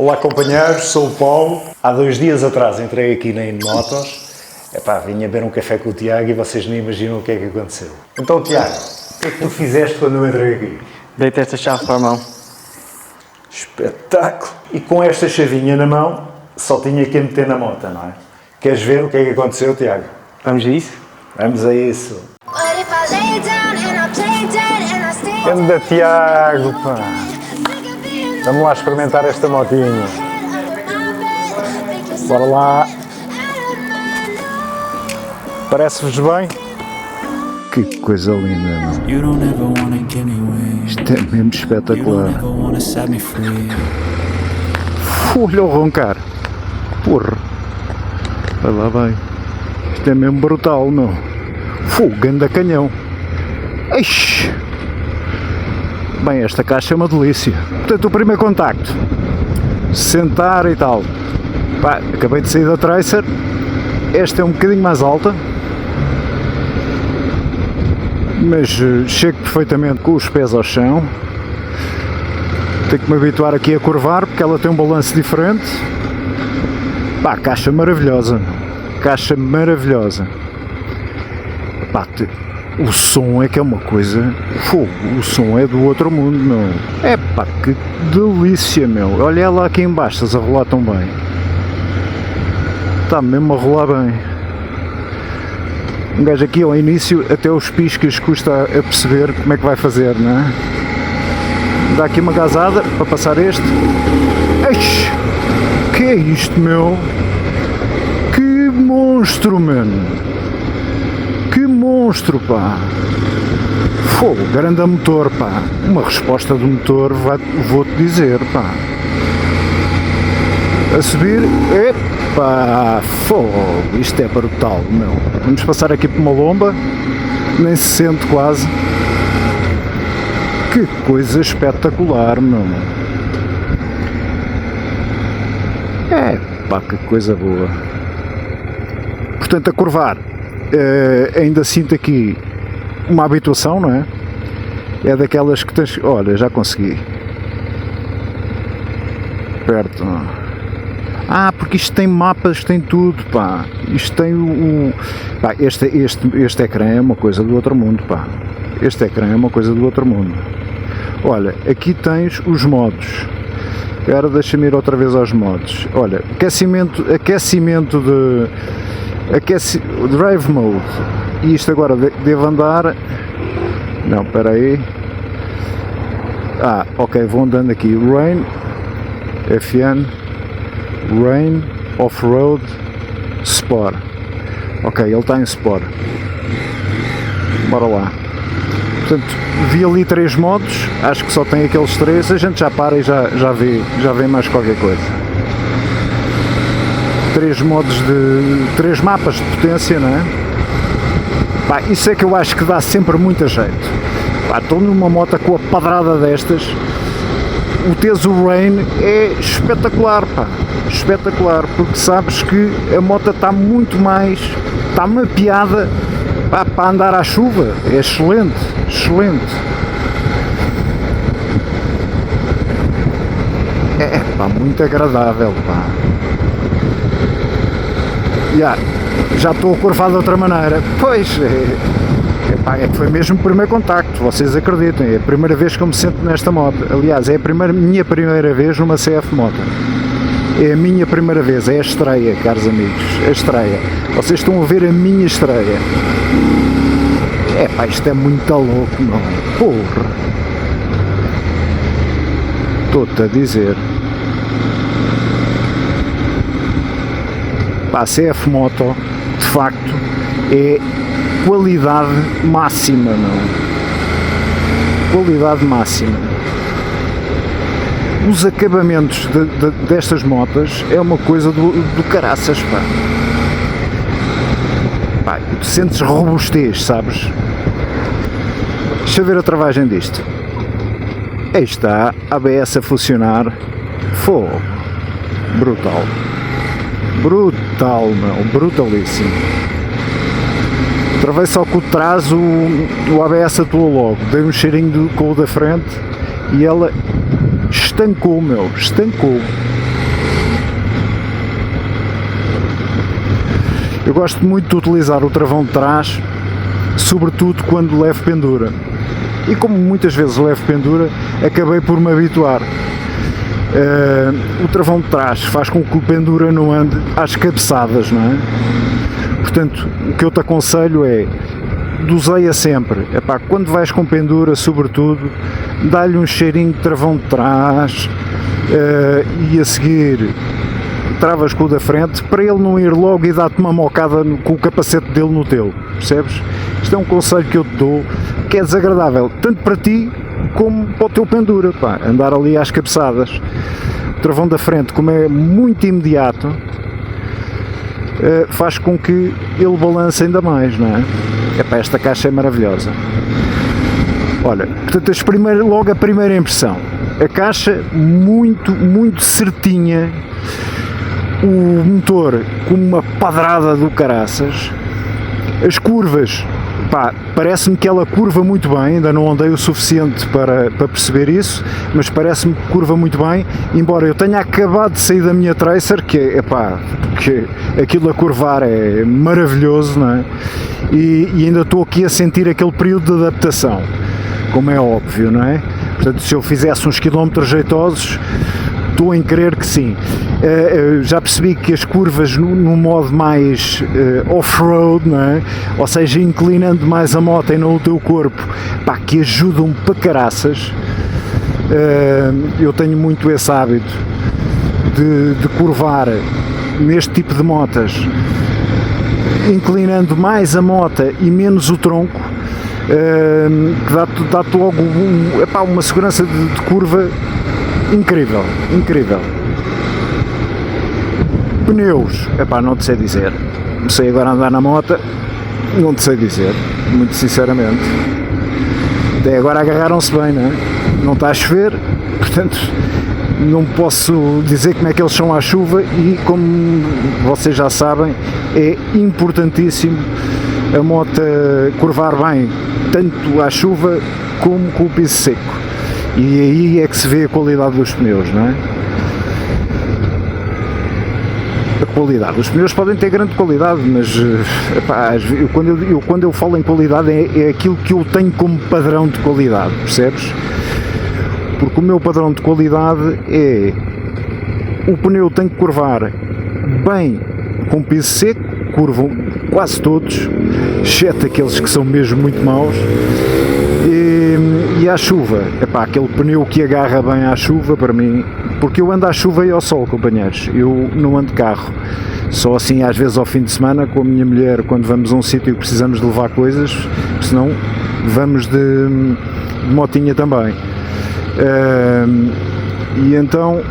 Olá companheiros, sou o Paulo. Há 2 dias atrás entrei aqui na Inomotos. Vinha beber um café com o Tiago e vocês nem imaginam o que é que aconteceu. Então Tiago, o que é que tu fizeste quando eu entrei aqui? Deitei esta chave para a mão. Espetáculo! E com esta chavinha na mão, só tinha que a meter na moto, não é? Queres ver o que é que aconteceu, Tiago? Vamos a isso? Vamos a isso! Anda Tiago, pá! Vamos lá experimentar esta motinha. Bora lá! Parece-vos bem? Que coisa linda, não? Isto é mesmo espetacular. Olha o roncar. Porra. Vai lá, vai. Isto é mesmo brutal, não? Ganda canhão. Eixe. Bem, esta caixa é uma delícia. Portanto, o primeiro contacto. Sentar e tal. Acabei de sair da Tracer. Esta é um bocadinho mais alta. Mas chego perfeitamente com os pés ao chão. Tenho que me habituar aqui a curvar porque ela tem um balanço diferente. Caixa maravilhosa. Caixa maravilhosa. O som é que é uma coisa. O som é do outro mundo, meu. Que delícia, meu. Olha lá aqui em baixo, estás a rolar tão bem. Está mesmo a rolar bem. Um gajo aqui ao início, até os piscas custa a perceber como é que vai fazer, não é? Dá aqui uma gasada para passar este. Eixe! Que é isto, meu? Que monstro, mano! Que monstro, pá! Grande motor, pá! Uma resposta do motor, vou-te dizer, pá! A subir, isto é brutal, meu. Vamos passar aqui por uma lomba, nem se sente quase. Que coisa espetacular, meu. Que coisa boa. Portanto, a curvar, ainda sinto aqui uma habituação, não é? É daquelas que tens... Olha, já consegui. Perto. Porque isto tem mapas, tem tudo, pá. Isto tem este ecrã é uma coisa do outro mundo, pá. Este ecrã é uma coisa do outro mundo. Olha, aqui tens os modos. Agora deixa-me ir outra vez aos modos. Olha, aquecimento de... Drive Mode. E isto agora devo andar... Não, espera aí. Ok, vou andando aqui. Rain, FN... Rain, Off-Road, Sport. Ok, ele está em Sport. Bora lá. Portanto, vi ali 3 modos. Acho que só tem aqueles 3. A gente já para e já vê mais qualquer coisa. 3 modos de... 3 mapas de potência, não é? Isso é que eu acho que dá sempre muito jeito. Estou numa moto com a padrada destas. O teres o Rain é espetacular, pá. Espetacular, porque sabes que a moto está muito mais, está mapeada para andar à chuva. É excelente, excelente. Muito agradável, pá. Já estou a curvar de outra maneira. Pois, é que foi mesmo o primeiro contacto, vocês acreditem, é a primeira vez que eu me sento nesta moto. Aliás, é a minha primeira vez numa CF Moto. É a minha primeira vez, é a estreia, caros amigos, a estreia. Vocês estão a ver a minha estreia. Isto é muito louco, não é? Porra! Estou-te a dizer. A CF Moto, de facto, é qualidade máxima, não? Qualidade máxima. Os acabamentos destas motas é uma coisa do caraças, pá. Tu sentes robustez, sabes? Deixa eu ver a travagem disto. Aí está, a ABS a funcionar. Brutal. Brutal, meu. Brutalíssimo. Travei só com o de trás, o ABS atuou logo. Dei um cheirinho com o da frente e ela estancou, meu. Estancou. Eu gosto muito de utilizar o travão de trás, sobretudo quando levo pendura. E como muitas vezes levo pendura, acabei por me habituar. O travão de trás faz com que o pendura não ande às cabeçadas, não é? Portanto, o que eu te aconselho é, doseia sempre. Epá, quando vais com pendura, sobretudo, dá-lhe um cheirinho de travão de trás e a seguir travas com o da frente, para ele não ir logo e dar-te uma mocada com o capacete dele no teu, percebes? Isto é um conselho que eu te dou, que é desagradável, tanto para ti como para o teu pendura, pá, andar ali às cabeçadas. O travão da frente, como é muito imediato, faz com que ele balance ainda mais, não é? Epá, esta caixa é maravilhosa. Olha, portanto, logo a primeira impressão, a caixa muito certinha, o motor com uma padrada do caraças, as curvas, pá, parece-me que ela curva muito bem, ainda não andei o suficiente para perceber isso, mas parece-me que curva muito bem, embora eu tenha acabado de sair da minha Tracer, que aquilo a curvar é maravilhoso, não é? E ainda estou aqui a sentir aquele período de adaptação, como é óbvio, não é? Portanto, se eu fizesse uns quilómetros jeitosos, estou em crer que sim. Já percebi que as curvas no modo mais off-road, não é? Ou seja, inclinando mais a moto e não o teu corpo, pá, que ajudam para caraças. Eu tenho muito esse hábito de curvar neste tipo de motas, inclinando mais a moto e menos o tronco, que dá-te logo uma segurança de curva incrível, incrível. Pneus, não te sei dizer, comecei agora a andar na moto, não te sei dizer, muito sinceramente. Até agora agarraram-se bem, não é? Não está a chover, portanto não posso dizer como é que eles são à chuva, e como vocês já sabem, é importantíssimo a moto curvar bem, tanto à chuva como com o piso seco, e aí é que se vê a qualidade dos pneus, não é? A qualidade, os pneus podem ter grande qualidade, mas quando eu falo em qualidade é aquilo que eu tenho como padrão de qualidade, percebes? Porque o meu padrão de qualidade é: o pneu tem que curvar bem com piso seco, curvam quase todos, exceto aqueles que são mesmo muito maus, e à chuva, aquele pneu que agarra bem à chuva, para mim, porque eu ando à chuva e ao sol, companheiros, eu não ando de carro, só assim às vezes ao fim de semana com a minha mulher, quando vamos a um sítio e precisamos de levar coisas, senão vamos de motinha também. E então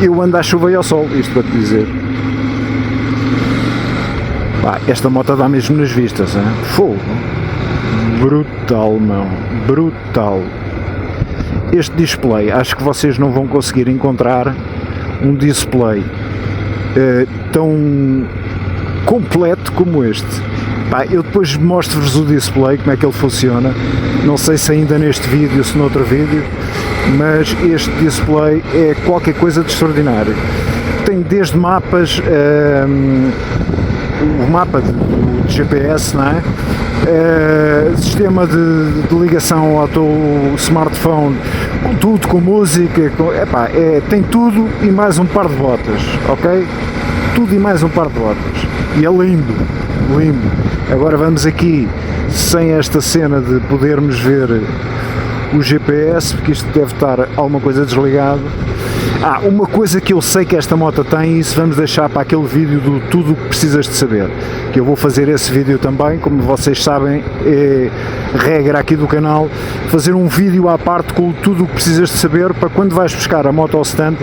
eu ando à chuva e ao sol, isto para te dizer. Esta moto dá mesmo nas vistas, hein? Fogo! Brutal, meu, brutal. Este display, acho que vocês não vão conseguir encontrar um display tão completo como este. Eu depois mostro-vos o display, como é que ele funciona, não sei se ainda neste vídeo, se noutro vídeo, mas este display é qualquer coisa de extraordinário. Tem desde mapas, o mapa de GPS, não é? Sistema de ligação ao teu smartphone, com tudo, com música, tem tudo e mais um par de botas, ok? Tudo e mais um par de botas, e é lindo, lindo. Agora vamos aqui sem esta cena de podermos ver o GPS, porque isto deve estar alguma coisa desligado. Uma coisa que eu sei que esta moto tem, e isso vamos deixar para aquele vídeo do tudo o que precisas de saber, que eu vou fazer esse vídeo também, como vocês sabem, é regra aqui do canal, fazer um vídeo à parte com tudo o que precisas de saber, para quando vais buscar a moto ao stand,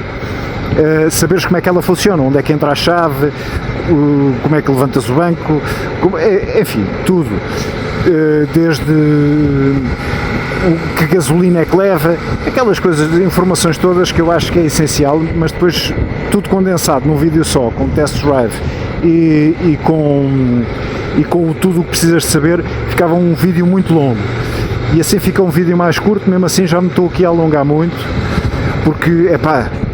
saberes como é que ela funciona, onde é que entra a chave, como é que levantas o banco, enfim, tudo, desde que gasolina é que leva, aquelas coisas, informações todas que eu acho que é essencial, mas depois tudo condensado num vídeo só, com test drive e com tudo o que precisas de saber, ficava um vídeo muito longo, e assim fica um vídeo mais curto. Mesmo assim já me estou aqui a alongar muito, porque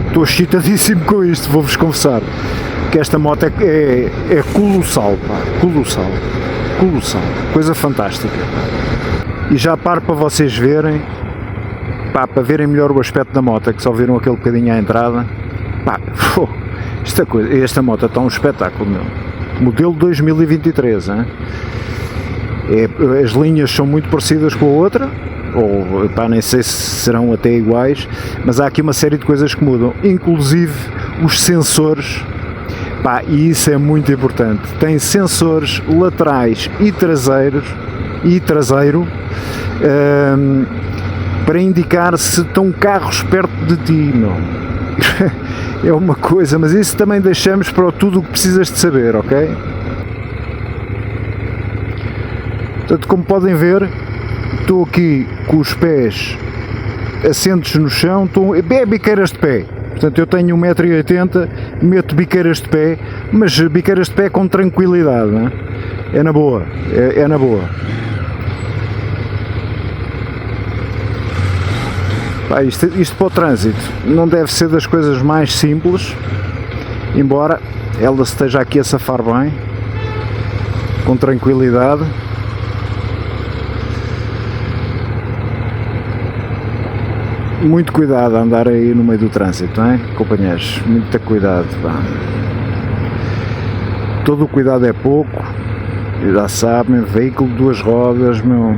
estou excitadíssimo com isto, vou-vos confessar. que esta moto é colossal, pá, colossal, coisa fantástica. E já paro para vocês verem, pá, para verem melhor o aspecto da moto, que só viram aquele bocadinho à entrada, pá, esta moto está um espetáculo, meu. Modelo 2023, hein? As linhas são muito parecidas com a outra, ou pá, nem sei se serão até iguais, mas há aqui uma série de coisas que mudam, inclusive os sensores, pá, e isso é muito importante. Tem sensores laterais e traseiro para indicar se estão carros perto de ti, não. É uma coisa, mas isso também deixamos para tudo o que precisas de saber, ok? Portanto, como podem ver, estou aqui com os pés assentos no chão, biqueiras de pé. Portanto, eu tenho 1,80 m, meto biqueiras de pé, mas biqueiras de pé com tranquilidade, não é? É na boa, é na boa. Pá, isto para o trânsito não deve ser das coisas mais simples, embora ela esteja aqui a safar bem, com tranquilidade. Muito cuidado a andar aí no meio do trânsito, não é, companheiros? Muito cuidado, pá. Todo o cuidado é pouco, já sabem, veículo de duas rodas, meu.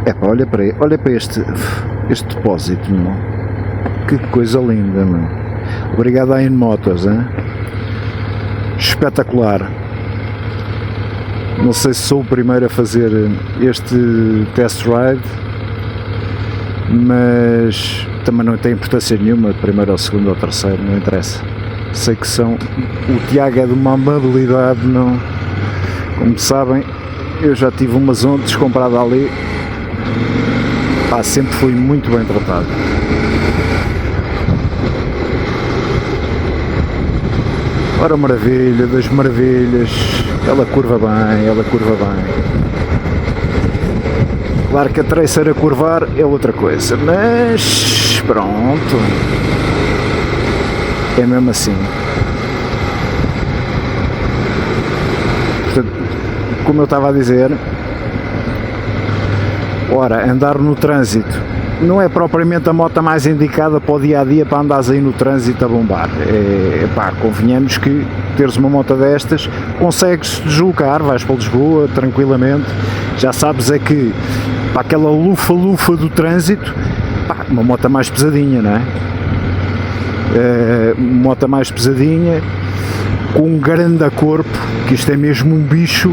É pá, olha para este depósito, meu. Que coisa linda, meu. Obrigado à InMotos, hein? Espetacular. Não sei se sou o primeiro a fazer este test ride, mas também não tem importância nenhuma, primeiro ou segundo ou terceiro, não interessa. Sei que são, o Tiago é de uma amabilidade, não, como sabem, eu já tive umas ondas comprada ali, pá, sempre fui muito bem tratado. Ora, maravilha das maravilhas, ela curva bem. Claro que a tracer a curvar é outra coisa, mas pronto, é mesmo assim. Portanto, como eu estava a dizer, ora, andar no trânsito não é propriamente a moto mais indicada para o dia a dia, para andares aí no trânsito a bombar. Pá, convenhamos que teres uma moto destas, consegues deslocar, vais para Lisboa tranquilamente, já sabes é que para aquela lufa-lufa do trânsito, pá, uma moto mais pesadinha, não é? Moto mais pesadinha, com um grande corpo, que isto é mesmo um bicho,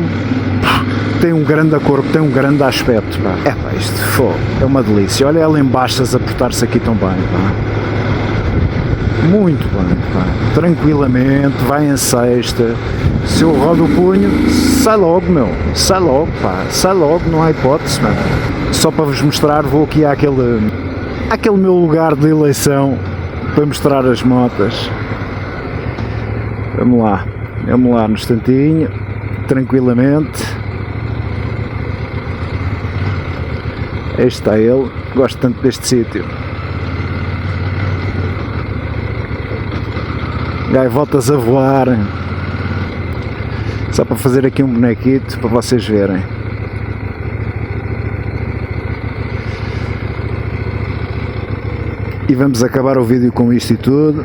tem um grande corpo, tem um grande aspecto, pá. Pá, isto é uma delícia. Olha ela em baixas a portar-se aqui tão bem, pá. Muito bem, pá. Tranquilamente, vai em sexta. Se eu rodo o punho, sai logo, meu. Sai logo, pá. Sai logo, não há hipótese, mano. Só para vos mostrar, vou aqui àquele meu lugar de eleição para mostrar as motas. Vamos lá no instantinho, tranquilamente. Aí está ele, gosto tanto deste sítio. Gaivotas a voar. Só para fazer aqui um bonequito para vocês verem. E vamos acabar o vídeo com isto e tudo.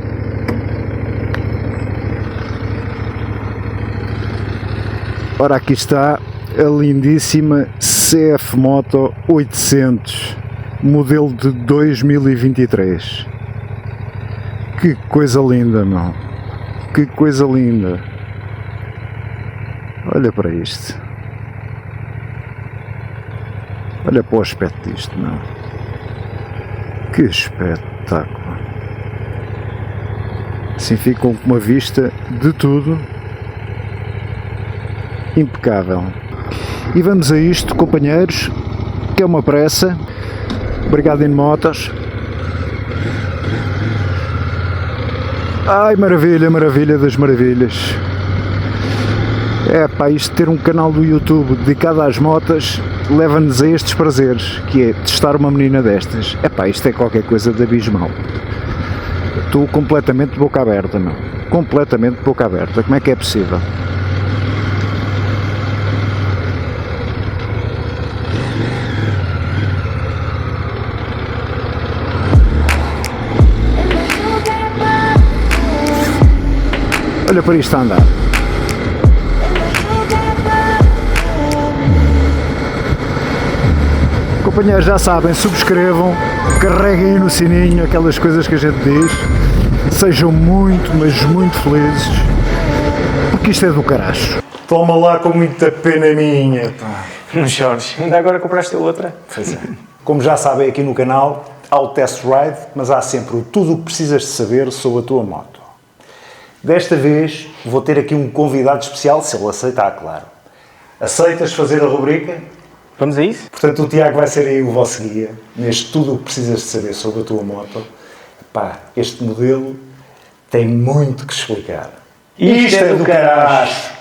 Ora, aqui está a lindíssima CF Moto 800, modelo de 2023. Que coisa linda, meu. Que coisa linda. Olha para isto. Olha para o aspecto disto, meu. Que espetáculo. Assim ficam com uma vista de tudo impecável. E vamos a isto, companheiros, que é uma pressa. Obrigado, InMotos. Ai, maravilha, maravilha das maravilhas. É pá, isto ter um canal do YouTube dedicado às motas leva-nos a estes prazeres, que é testar uma menina destas. É pá, isto é qualquer coisa de abismal. estou completamente de boca aberta, meu. Completamente de boca aberta. Como é que é possível? Olha para isto a andar. Companheiros, já sabem, subscrevam, carreguem no sininho, aquelas coisas que a gente diz. Sejam muito, mas muito felizes, porque isto é do caracho. Toma lá com muita pena minha, pá. Não chores. Ainda agora compraste outra? Pois é. Como já sabem aqui no canal, há o test ride, mas há sempre tudo o que precisas de saber sobre a tua moto. Desta vez vou ter aqui um convidado especial, se ele aceitar, claro. Aceitas fazer a rubrica? Vamos a isso? Portanto, o Tiago vai ser aí o vosso guia, neste tudo o que precisas de saber sobre a tua moto. Pá, este modelo tem muito que explicar. Isto é do caracho.